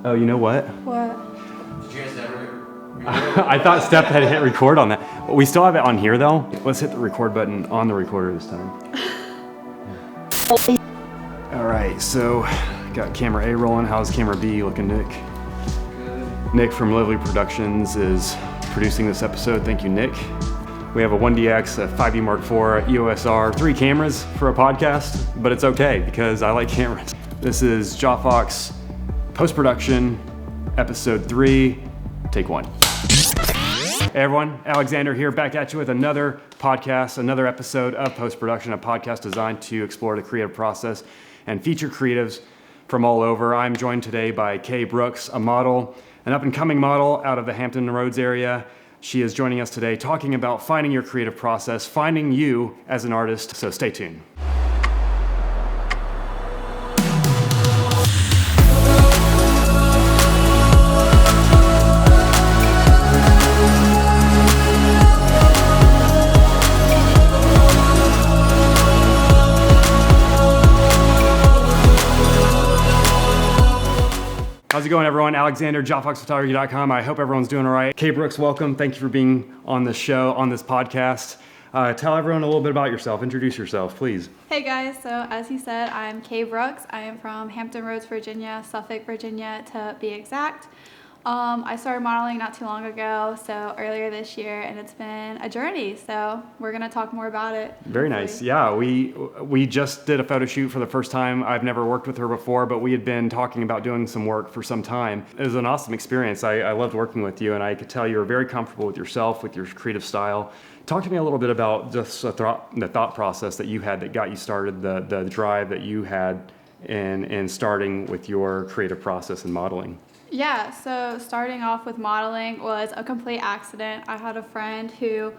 Oh, you know what? What? Did you guys never I thought Steph had hit record on that. But we still have it on here though. Let's hit the record button on the recorder this time. All right, so got camera A rolling. How's camera B looking, Nick? Good. Nick from Lovely Productions is producing this episode. Thank you, Nick. We have a 1DX, a 5D Mark IV, EOS R, 3 cameras for a podcast, but it's okay because I like cameras. This is Jawfox post-production, episode 3, take 1. Hey everyone, Alexander here, back at you with another podcast, another episode of post-production, a podcast designed to explore the creative process and feature creatives from all over. I'm joined today by Kay Brooks, a model, an up-and-coming model out of the Hampton Roads area. She is joining us today talking about finding your creative process, finding you as an artist, so stay tuned. How's it going, everyone? Alexander, jawfoxphotography.com. I hope everyone's doing all right. Kay Brooks, welcome. Thank you for being on the show, on this podcast. Tell everyone a little bit about yourself. Introduce yourself, please. Hey guys, so as he said, I'm Kay Brooks. I am from Hampton Roads, Virginia, Suffolk, Virginia to be exact. I started modeling not too long ago, so earlier this year, and it's been a journey, so we're going to talk more about it. Very nice. Yeah, we just did a photo shoot for the first time. I've never worked with her before, but we had been talking about doing some work for some time. It was an awesome experience. I loved working with you, and I could tell you were very comfortable with yourself, with your creative style. Talk to me a little bit about just the thought process that you had that got you started, the drive that you had in starting with your creative process in modeling. Yeah, so starting off with modeling was a complete accident. I had a friend who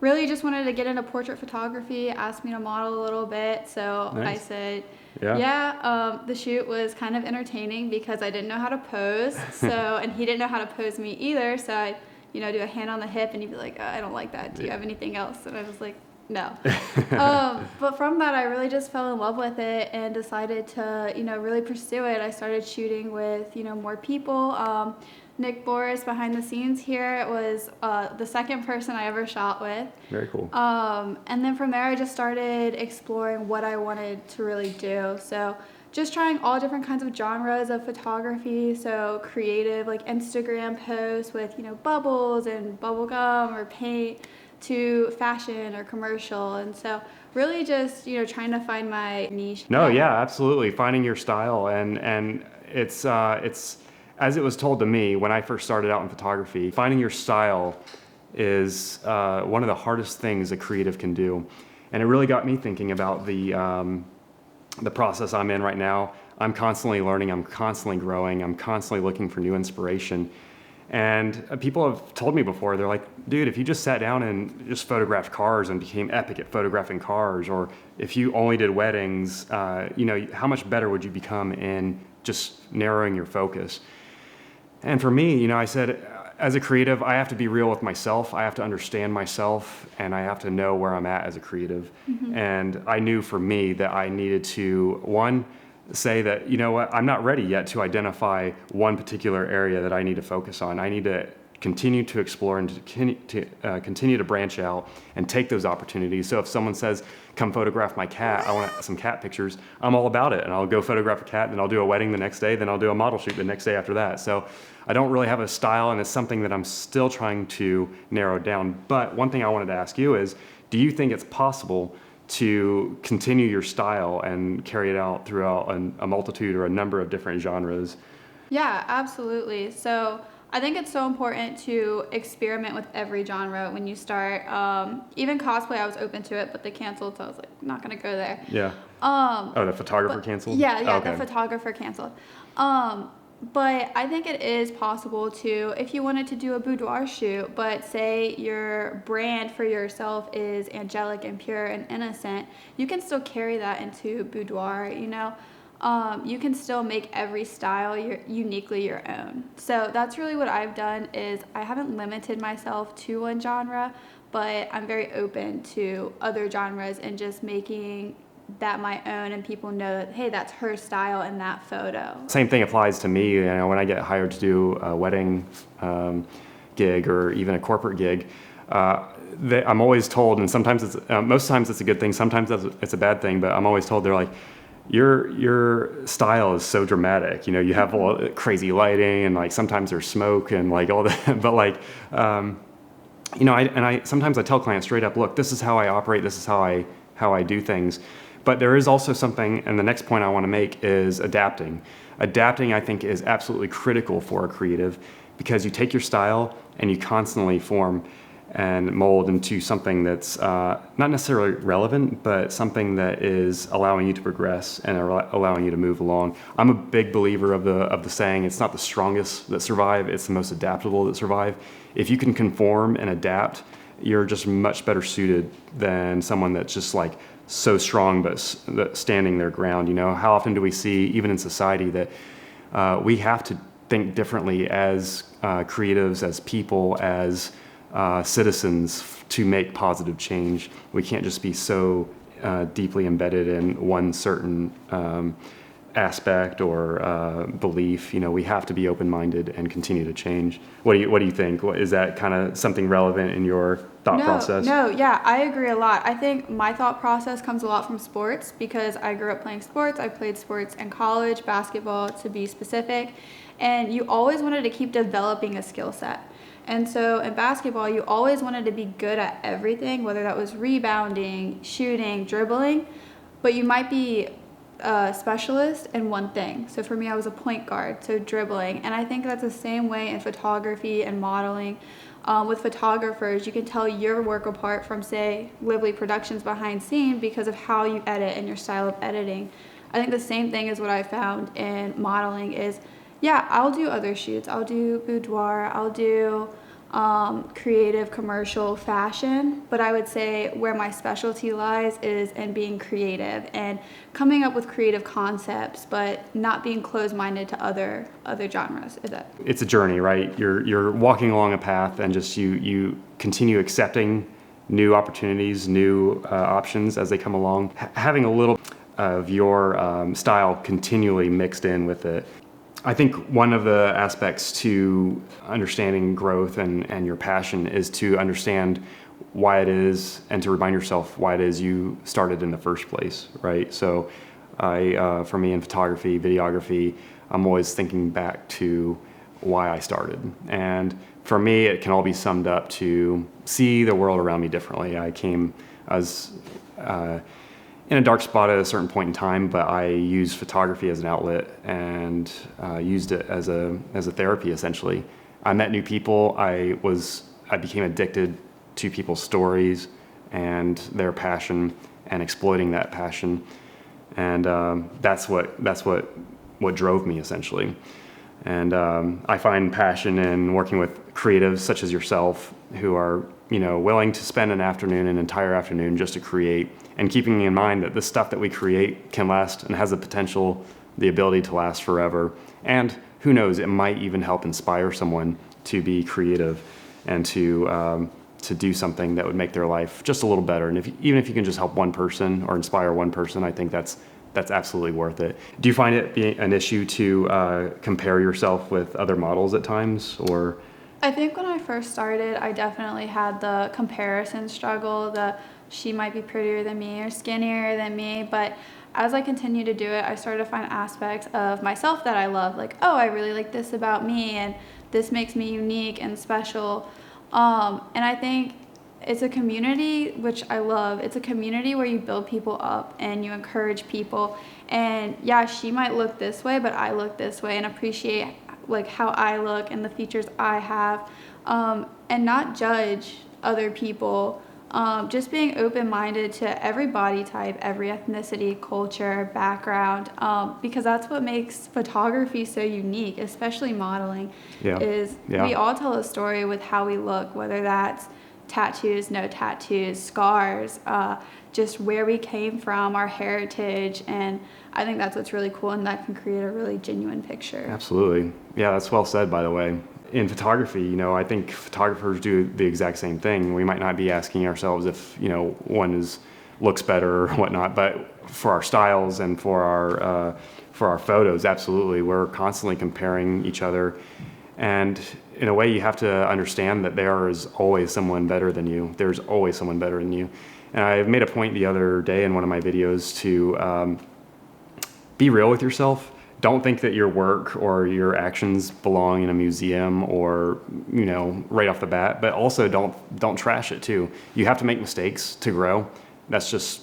really just wanted to get into portrait photography, asked me to model a little bit, so Nice. I said, Yeah. the shoot was kind of entertaining because I didn't know how to pose, and he didn't know how to pose me either, so I'd, do a hand on the hip and he'd be like, I don't like that, do you have anything else? And I was like, no. But from that, I really just fell in love with it and decided to, really pursue it. I started shooting with, more people. Nick Borris behind the scenes here was the second person I ever shot with. Very cool. And then from there, I just started exploring what I wanted to really do. So just trying all different kinds of genres of photography. So creative, like Instagram posts with, bubbles and bubble gum or paint, to fashion or commercial, and so really just trying to find my niche. No, yeah, absolutely, finding your style, and it's as it was told to me when I first started out in photography, finding your style is one of the hardest things a creative can do, and it really got me thinking about the process I'm in right now. I'm constantly learning, I'm constantly growing, I'm constantly looking for new inspiration. And people have told me before, they're like, dude, if you just sat down and just photographed cars and became epic at photographing cars, or if you only did weddings, how much better would you become in just narrowing your focus? And for me, I said, as a creative, I have to be real with myself. I have to understand myself, and I have to know where I'm at as a creative. Mm-hmm. And I knew for me that I needed to, one, say that, I'm not ready yet to identify one particular area that I need to focus on. I need to continue to explore and to continue to branch out and take those opportunities. So if someone says, come photograph my cat, I want some cat pictures, I'm all about it. And I'll go photograph a cat, then I'll do a wedding the next day, then I'll do a model shoot the next day after that. So I don't really have a style, and it's something that I'm still trying to narrow down. But one thing I wanted to ask you is, do you think it's possible to continue your style and carry it out throughout a multitude or a number of different genres? Yeah, absolutely. So I think it's so important to experiment with every genre when you start. Even cosplay, I was open to it, but they canceled, so I was like, not going to go there. Yeah. The photographer canceled? Yeah, okay. The photographer canceled. But I think it is possible to, if you wanted to do a boudoir shoot, but say your brand for yourself is angelic and pure and innocent, you can still carry that into boudoir, you can still make every style uniquely your own. So that's really what I've done, is I haven't limited myself to one genre, but I'm very open to other genres and just making that my own, and people know that, hey, that's her style in that photo. Same thing applies to me. When I get hired to do a wedding gig or even a corporate gig, I'm always told, and sometimes most times it's a good thing, sometimes it's a bad thing, but I'm always told, they're like, your style is so dramatic. You have all crazy lighting, and like sometimes there's smoke and like all that, but like, I sometimes I tell clients straight up, look, this is how I operate, this is how I do things. But there is also something, and the next point I want to make is adapting. Adapting, I think, is absolutely critical for a creative, because you take your style and you constantly form and mold into something that's not necessarily relevant, but something that is allowing you to progress and allowing you to move along. I'm a big believer of the saying, it's not the strongest that survive, it's the most adaptable that survive. If you can conform and adapt, you're just much better suited than someone that's just like so strong but standing their ground. How often do we see, even in society, that we have to think differently as creatives, as people, as citizens to make positive change. We can't just be so deeply embedded in one certain aspect or belief. We have to be open-minded and continue to change. What do you think? Is that kind of something relevant in your thought process? No, yeah, I agree a lot. I think my thought process comes a lot from sports, because I grew up playing sports. I played sports in college, basketball to be specific, and you always wanted to keep developing a skill set. And so in basketball, you always wanted to be good at everything, whether that was rebounding, shooting, dribbling, but you might be a specialist in one thing. So for me, I was a point guard, so dribbling. And I think that's the same way in photography and modeling. With photographers, you can tell your work apart from, say, Lively Productions behind scene because of how you edit and your style of editing. I think the same thing is what I found in modeling is, yeah, I'll do other shoots. I'll do boudoir. I'll do creative, commercial, fashion. But I would say where my specialty lies is in being creative and coming up with creative concepts, but not being closed-minded to other genres. It's a journey, right? You're walking along a path, and just you continue accepting new opportunities, new options as they come along. Having a little of your style continually mixed in with it. I think one of the aspects to understanding growth and your passion is to understand why it is, and to remind yourself why it is you started in the first place, right? So for me in photography, videography, I'm always thinking back to why I started. And for me, it can all be summed up to see the world around me differently. I was in a dark spot at a certain point in time, but I used photography as an outlet and used it as a therapy, essentially. I met new people. I became addicted to people's stories and their passion, and exploiting that passion. And that's what drove me, essentially. And I find passion in working with creatives such as yourself, who are willing to spend an entire afternoon just to create, and keeping in mind that the stuff that we create can last and has the ability to last forever. And who knows, it might even help inspire someone to be creative and to do something that would make their life just a little better. And even if you can just help one person or inspire one person, I think that's absolutely worth it. Do you find it being an issue to compare yourself with other models at times, or? I think when I first started, I definitely had the comparison struggle, she might be prettier than me or skinnier than me, but as I continued to do it, I started to find aspects of myself that I love, like, oh, I really like this about me, and this makes me unique and special. And I think it's a community, which I love. It's a community where you build people up and you encourage people. And yeah, she might look this way, but I look this way, and appreciate like how I look and the features I have, and not judge other people. Just being open-minded to every body type, every ethnicity, culture, background, because that's what makes photography so unique, especially modeling. We all tell a story with how we look, whether that's tattoos, no tattoos, scars, just where we came from, our heritage, and I think that's what's really cool, and that can create a really genuine picture. Absolutely. Yeah, that's well said, by the way. In photography, I think photographers do the exact same thing. We might not be asking ourselves if, one looks better or whatnot, but for our styles and for our photos, absolutely, we're constantly comparing each other. And in a way, you have to understand that there is always someone better than you. There's always someone better than you. And I made a point the other day in one of my videos to be real with yourself. Don't think that your work or your actions belong in a museum or, right off the bat, but also don't trash it too. You have to make mistakes to grow. That's just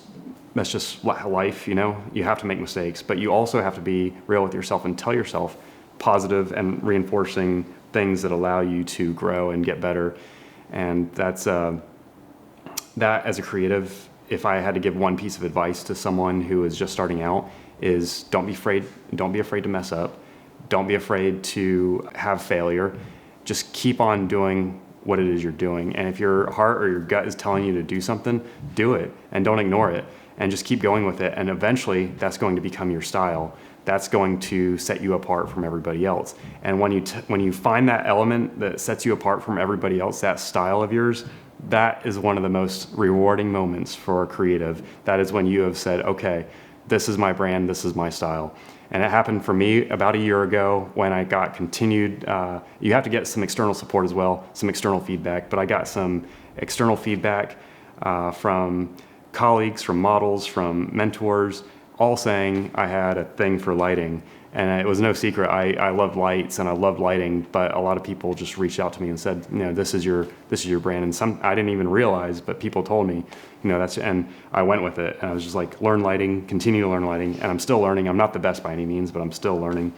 life, You have to make mistakes, but you also have to be real with yourself and tell yourself positive and reinforcing things that allow you to grow and get better. And that's that as a creative, if I had to give one piece of advice to someone who is just starting out, is don't be afraid to mess up. Don't be afraid to have failure. Just keep on doing what it is you're doing. And if your heart or your gut is telling you to do something, do it and don't ignore it and just keep going with it. And eventually that's going to become your style. That's going to set you apart from everybody else. And when you find that element that sets you apart from everybody else, that style of yours, that is one of the most rewarding moments for a creative. That is when you have said, okay, this is my brand, this is my style. And it happened for me about a year ago when I got continued, you have to get some external support as well, some external feedback, but I got some external feedback from colleagues, from models, from mentors, all saying I had a thing for lighting. And it was no secret, I love lights and I love lighting, but a lot of people just reached out to me and said, this is your brand. And some I didn't even realize, but people told me, and I went with it. And I was just like, learn lighting, continue to learn lighting. And I'm still learning. I'm not the best by any means, but I'm still learning.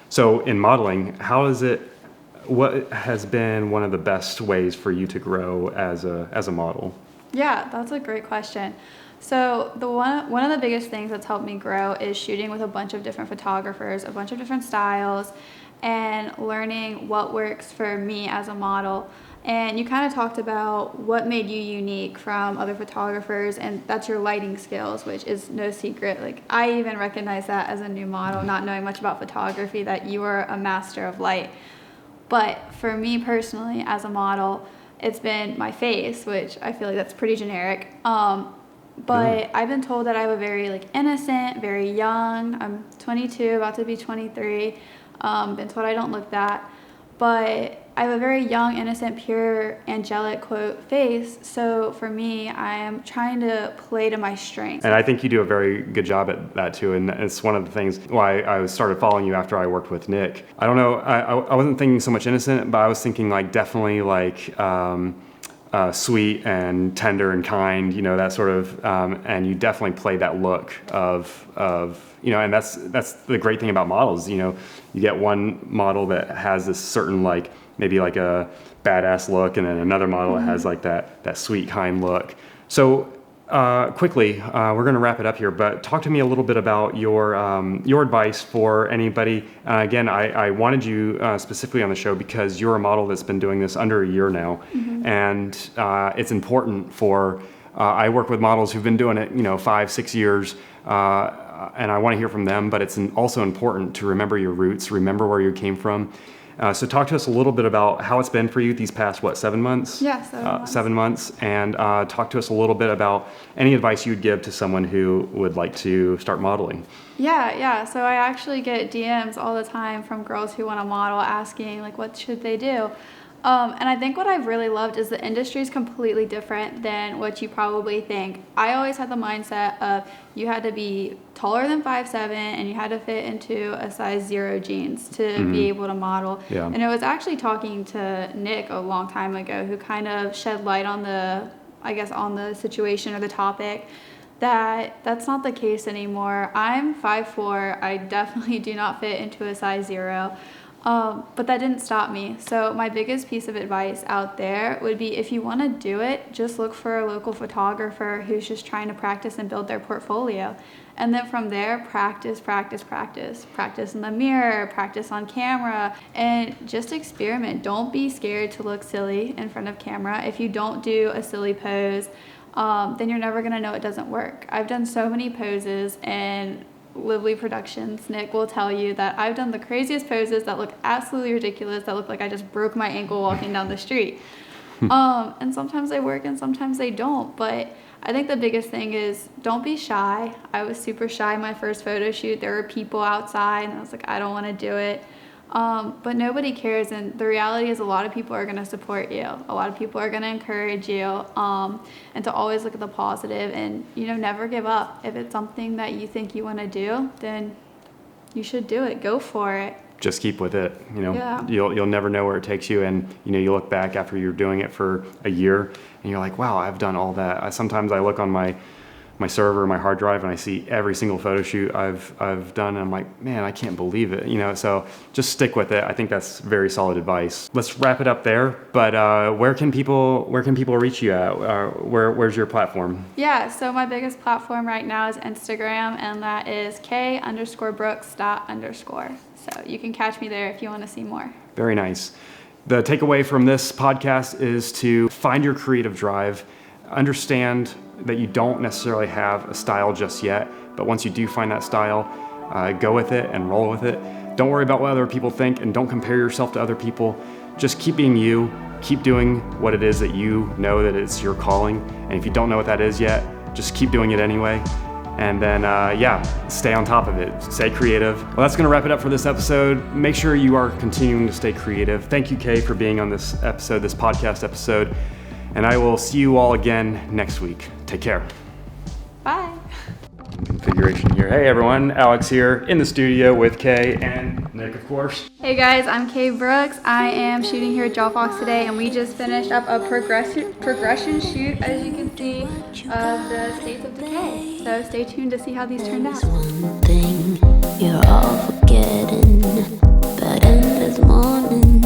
So in modeling, what has been one of the best ways for you to grow as a model? Yeah, that's a great question. So one of the biggest things that's helped me grow is shooting with a bunch of different photographers, a bunch of different styles, and learning what works for me as a model. And you kind of talked about what made you unique from other photographers, and that's your lighting skills, which is no secret. Like, I even recognize that as a new model, not knowing much about photography, that you are a master of light. But for me personally, as a model, it's been my face, which I feel like that's pretty generic. But I've been told that I have a very innocent, very young. I'm 22, about to be 23. Been told I don't look that. But I have a very young, innocent, pure, angelic, quote, face. So for me, I am trying to play to my strengths. And I think you do a very good job at that too. And it's one of the things why I started following you after I worked with Nick. I don't know, I wasn't thinking so much innocent, but I was thinking definitely sweet and tender and kind, that sort of, and you definitely play that look of and that's the great thing about models. You get one model that has this certain maybe a badass look, and then another model that has that sweet, kind look. So quickly, we're going to wrap it up here, but talk to me a little bit about your advice for anybody. Again, I wanted you specifically on the show because you're a model that's been doing this under a year now, and it's important for. I work with models who've been doing it, 5-6 years, and I want to hear from them. But it's also important to remember your roots, remember where you came from. So talk to us a little bit about how it's been for you these past, 7 months? Yeah, 7 months. 7 months. And talk to us a little bit about any advice you'd give to someone who would like to start modeling. Yeah. So I actually get DMs all the time from girls who want to model asking, what should they do? And I think what I've really loved is the industry is completely different than what you probably think. I always had the mindset of you had to be taller than 5'7", and you had to fit into a size 0 jeans to be able to model. Yeah. And it was actually talking to Nick a long time ago who kind of shed light on on the situation or the topic, that's not the case anymore. I'm 5'4". I definitely do not fit into a size 0. But that didn't stop me. So my biggest piece of advice out there would be, if you want to do it, just look for a local photographer who's just trying to practice and build their portfolio. And then from there, practice. Practice in the mirror, practice on camera, and just experiment. Don't be scared to look silly in front of camera. If you don't do a silly pose, then you're never going to know it doesn't work. I've done so many poses, and Lively Productions, Nick will tell you that I've done the craziest poses that look absolutely ridiculous, that look like I just broke my ankle walking down the street. And sometimes they work and sometimes they don't. But I think the biggest thing is don't be shy. I was super shy my first photo shoot. There were people outside and I was like, I don't want to do it. But nobody cares, and the reality is a lot of people are going to support you. A lot of people are going to encourage you, and to always look at the positive and, never give up. If it's something that you think you want to do, then you should do it. Go for it. Just keep with it. Yeah. You'll never know where it takes you, and you look back after you're doing it for a year and you're like, wow, I've done all that. Sometimes I look on my server, my hard drive, and I see every single photo shoot I've done, and I'm like, man, I can't believe it. So just stick with it. I think that's very solid advice. Let's wrap it up there. But where can people reach you at? Where's your platform? Yeah, so my biggest platform right now is Instagram, and that is k_brooks._. So you can catch me there if you want to see more. Very nice. The takeaway from this podcast is to find your creative drive, understand that you don't necessarily have a style just yet, but once you do find that style, go with it and roll with it. Don't worry about what other people think, and don't compare yourself to other people. Just keep being you, keep doing what it is that you know that it's your calling, and if you don't know what that is yet, just keep doing it anyway. And then, stay on top of it. Stay creative. Well, that's gonna wrap it up for this episode. Make sure you are continuing to stay creative. Thank you, Kay, for being on this podcast episode. And I will see you all again next week. Take care. Bye. Configuration here. Hey everyone, Alex here in the studio with Kay and Nick, of course. Hey guys, I'm Kay Brooks. I am shooting here at Jawfox today, and we just finished up a progression shoot, as you can see, of the States of Decay. So stay tuned to see how these turned out. One thing you're all forgetting, but in this morning